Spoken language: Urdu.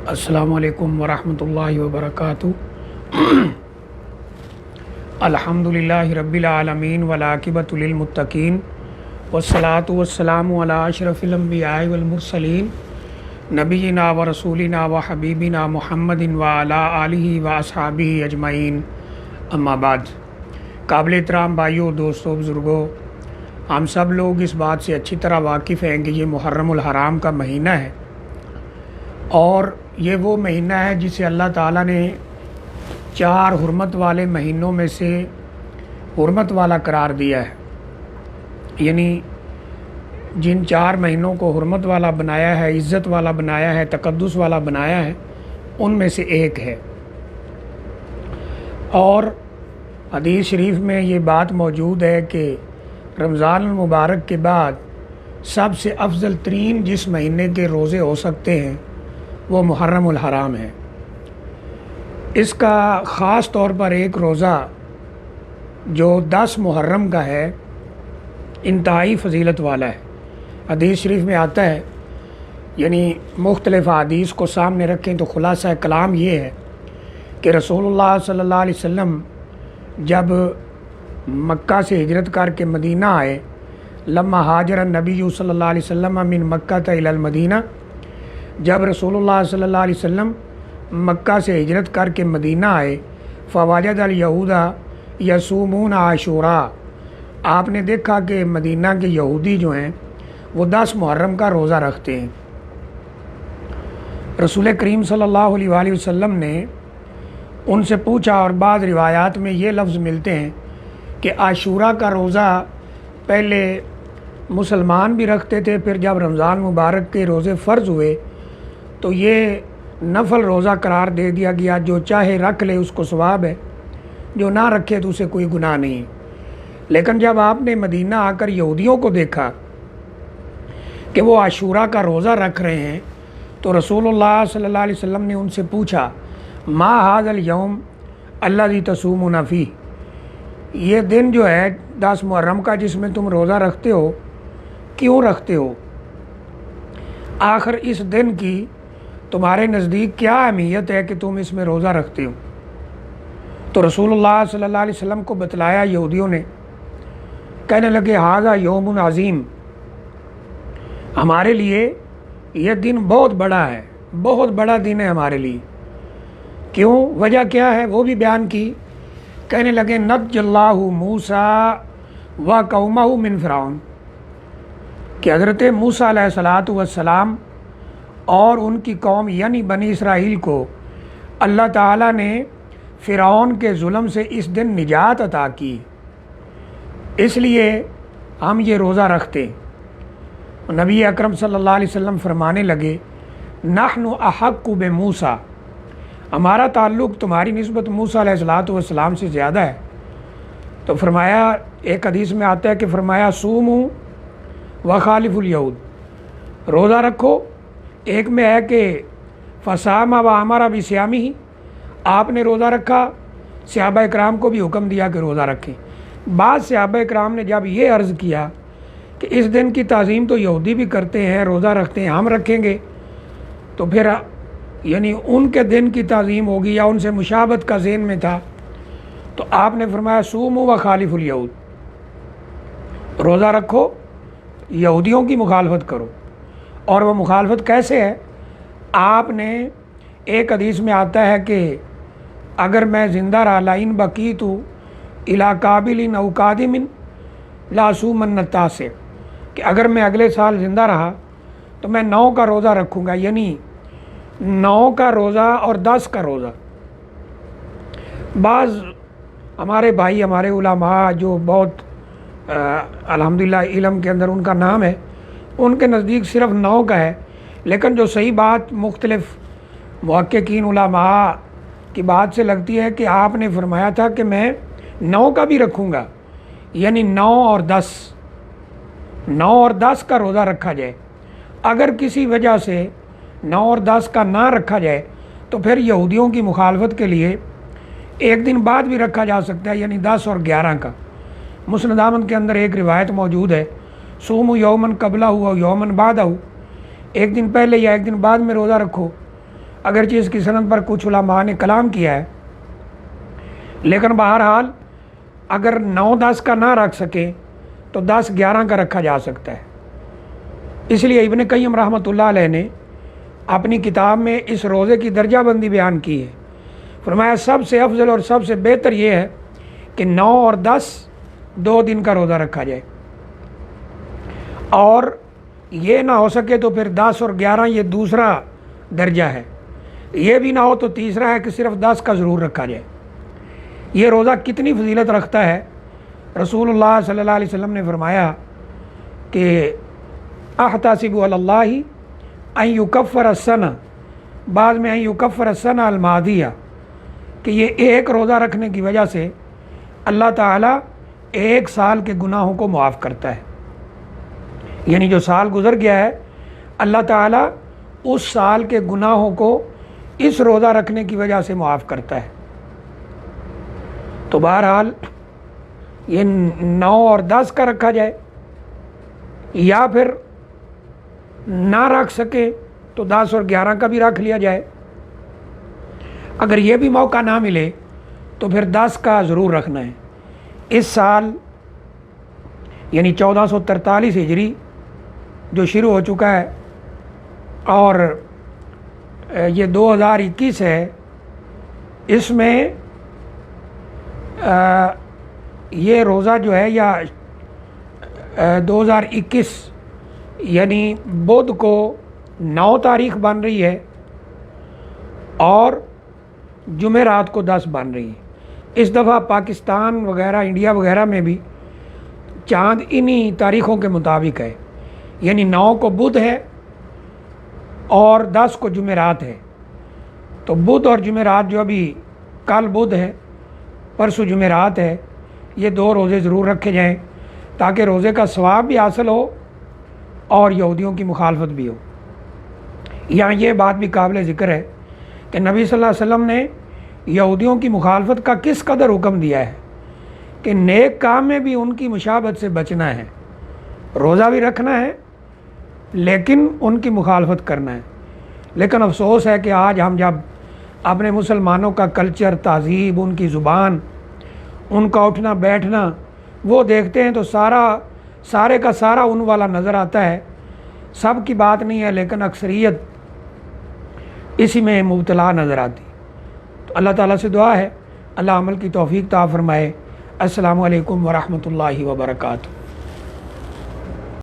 السلام علیکم ورحمۃ اللہ وبرکاتہ۔ الحمدللہ رب العالمین والعاقبۃ للمتقین والصلاۃ والسلام علی اشرف الانبیاء والمرسلین نبینا و رسولنا و حبیبنا محمد وعلی آلہ و اصحابہ اجمعین، اما بعد۔ قابل احترام بھائیوں، دوستوں، بزرگوں، ہم سب لوگ اس بات سے اچھی طرح واقف ہیں کہ یہ محرم الحرام کا مہینہ ہے، اور یہ وہ مہینہ ہے جسے اللہ تعالیٰ نے 4 حرمت والے مہینوں میں سے حرمت والا قرار دیا ہے، یعنی جن 4 مہینوں کو حرمت والا بنایا ہے، عزت والا بنایا ہے، تقدس والا بنایا ہے، ان میں سے ایک ہے۔ اور حدیث شریف میں یہ بات موجود ہے کہ رمضان المبارک کے بعد سب سے افضل ترین جس مہینے کے روزے ہو سکتے ہیں وہ محرم الحرام ہے۔ اس کا خاص طور پر ایک روزہ جو 10 محرم کا ہے انتہائی فضیلت والا ہے۔ حدیث شریف میں آتا ہے، یعنی مختلف حدیث کو سامنے رکھیں تو خلاصہ کلام یہ ہے کہ رسول اللہ صلی اللہ علیہ وسلم جب مکہ سے ہجرت کر کے مدینہ آئے، لما ہاجر النبی صلی اللہ علیہ وسلم من مکہ الی المدینہ، جب رسول اللہ صلی اللہ علیہ وسلم مکہ سے ہجرت کر کے مدینہ آئے، فوجد الیہود یصومون عاشوراء، آپ نے دیکھا کہ مدینہ کے یہودی جو ہیں وہ 10 محرم کا روزہ رکھتے ہیں۔ رسول کریم صلی اللہ علیہ وآلہ وسلم نے ان سے پوچھا، اور بعض روایات میں یہ لفظ ملتے ہیں کہ عاشوراء کا روزہ پہلے مسلمان بھی رکھتے تھے، پھر جب رمضان مبارک کے روزے فرض ہوئے تو یہ نفل روزہ قرار دے دیا گیا، جو چاہے رکھ لے اس کو ثواب ہے، جو نہ رکھے تو اسے کوئی گناہ نہیں۔ لیکن جب آپ نے مدینہ آ کر یہودیوں کو دیکھا کہ وہ عاشوراء کا روزہ رکھ رہے ہیں تو رسول اللہ صلی اللہ علیہ وسلم نے ان سے پوچھا، ما ھذا الیوم الذی تصومون فیہ، یہ دن جو ہے 10 محرم کا جس میں تم روزہ رکھتے ہو، کیوں رکھتے ہو؟ آخر اس دن کی تمہارے نزدیک کیا اہمیت ہے کہ تم اس میں روزہ رکھتے ہو؟ تو رسول اللہ صلی اللہ علیہ وسلم کو بتلایا یہودیوں نے، کہنے لگے ھذا یوم عظیم، ہمارے لیے یہ دن بہت بڑا ہے، بہت بڑا دن ہے ہمارے لیے۔ کیوں؟ وجہ کیا ہے وہ بھی بیان کی۔ کہنے لگے نجی اللہ موسیٰ و قومہ من فرعون، کہ حضرت موسیٰ علیہ الصلاۃ والسلام اور ان کی قوم یعنی بنی اسرائیل کو اللہ تعالیٰ نے فرعون کے ظلم سے اس دن نجات عطا کی، اس لیے ہم یہ روزہ رکھتے۔ نبی اکرم صلی اللہ علیہ وسلم فرمانے لگے نحن احق بموسیٰ، ہمارا تعلق تمہاری نسبت موسیٰ علیہ الصلاۃ والسلام سے زیادہ ہے۔ تو فرمایا، ایک حدیث میں آتا ہے کہ فرمایا صوموا وخالف الیہود، روزہ رکھو۔ ایک میں ہے کہ فصام و امر بصیامہ، آپ نے روزہ رکھا، صحابہ اکرام کو بھی حکم دیا کہ روزہ رکھیں۔ بعض صحابہ اکرام نے جب یہ عرض کیا کہ اس دن کی تعظیم تو یہودی بھی کرتے ہیں، روزہ رکھتے ہیں، ہم رکھیں گے، تو پھر یعنی ان کے دن کی تعظیم ہوگی یا ان سے مشابہت کا ذہن میں تھا، تو آپ نے فرمایا صوموا وخالف الیہود، روزہ رکھو، یہودیوں کی مخالفت کرو۔ اور وہ مخالفت کیسے ہے؟ آپ نے ایک حدیث میں آتا ہے کہ اگر میں زندہ رہا لئن بقیت الی قابل او قادم لاصومن التاسع، کہ اگر میں اگلے سال زندہ رہا تو میں 9 کا روزہ رکھوں گا، یعنی 9 کا روزہ اور 10 کا روزہ۔ بعض ہمارے بھائی، ہمارے علماء جو بہت الحمدللہ علم کے اندر ان کا نام ہے، ان کے نزدیک صرف 9 کا ہے، لیکن جو صحیح بات مختلف محققین علماء کی بات سے لگتی ہے کہ آپ نے فرمایا تھا کہ میں 9 کا بھی رکھوں گا، یعنی 9 اور 10 کا روزہ رکھا جائے۔ اگر کسی وجہ سے 9 اور 10 کا نہ رکھا جائے تو پھر یہودیوں کی مخالفت کے لیے ایک دن بعد بھی رکھا جا سکتا ہے، یعنی 10 اور 11 کا۔ مسند احمد کے اندر ایک روایت موجود ہے، صوموا یومن قبلہ و یومن بعدہ، ایک دن پہلے یا ایک دن بعد میں روزہ رکھو۔ اگرچہ اس کی سند پر کچھ علماء نے کلام کیا ہے، لیکن بہرحال اگر 9-10 کا نہ رکھ سکے تو 10-11 کا رکھا جا سکتا ہے۔ اس لیے ابن قیم رحمۃ اللہ علیہ نے اپنی کتاب میں اس روزے کی درجہ بندی بیان کی ہے۔ فرمایا سب سے افضل اور سب سے بہتر یہ ہے کہ 9 اور 10 2 دن کا روزہ رکھا جائے، اور یہ نہ ہو سکے تو پھر 10 اور 11 یہ دوسرا درجہ ہے، یہ بھی نہ ہو تو تیسرا ہے کہ صرف 10 کا ضرور رکھا جائے۔ یہ روزہ کتنی فضیلت رکھتا ہے، رسول اللہ صلی اللہ علیہ وسلم نے فرمایا کہ احتسب علی اللہ ان یکفر السنہ، بعض میں ان یکفر السنہ الماضیہ، کہ یہ ایک روزہ رکھنے کی وجہ سے اللہ تعالیٰ 1 سال کے گناہوں کو معاف کرتا ہے۔ یعنی جو سال گزر گیا ہے اللہ تعالیٰ اس سال کے گناہوں کو اس روزہ رکھنے کی وجہ سے معاف کرتا ہے۔ تو بہرحال یہ 9 اور 10 کا رکھا جائے، یا پھر نہ رکھ سکے تو 10 اور 11 کا بھی رکھ لیا جائے۔ اگر یہ بھی موقع نہ ملے تو پھر 10 کا ضرور رکھنا ہے۔ اس سال یعنی 1443 ہجری جو شروع ہو چکا ہے اور یہ 2021 ہے، اس میں یہ روزہ جو ہے یا 2021 یعنی بدھ کو 9 تاریخ بن رہی ہے اور جمعرات کو 10 بن رہی ہے۔ اس دفعہ پاکستان وغیرہ انڈیا وغیرہ میں بھی چاند انہی تاریخوں کے مطابق ہے، یعنی 9 کو بدھ ہے اور 10 کو جمعرات ہے۔ تو بدھ اور جمعرات جو ابھی کل بدھ ہے پرسوں جمعرات ہے، یہ 2 روزے ضرور رکھے جائیں تاکہ روزے کا ثواب بھی حاصل ہو اور یہودیوں کی مخالفت بھی ہو۔ یہاں یہ بات بھی قابل ذکر ہے کہ نبی صلی اللہ علیہ وسلم نے یہودیوں کی مخالفت کا کس قدر حکم دیا ہے کہ نیک کام میں بھی ان کی مشابہت سے بچنا ہے، روزہ بھی رکھنا ہے لیکن ان کی مخالفت کرنا ہے۔ لیکن افسوس ہے کہ آج ہم جب اپنے مسلمانوں کا کلچر، تہذیب، ان کی زبان، ان کا اٹھنا بیٹھنا وہ دیکھتے ہیں تو سارے کا سارا ان والا نظر آتا ہے۔ سب کی بات نہیں ہے لیکن اکثریت اسی میں مبتلا نظر آتی۔ تو اللہ تعالیٰ سے دعا ہے اللہ عمل کی توفیق عطا فرمائے۔ السلام علیکم ورحمۃ اللہ وبرکاتہ۔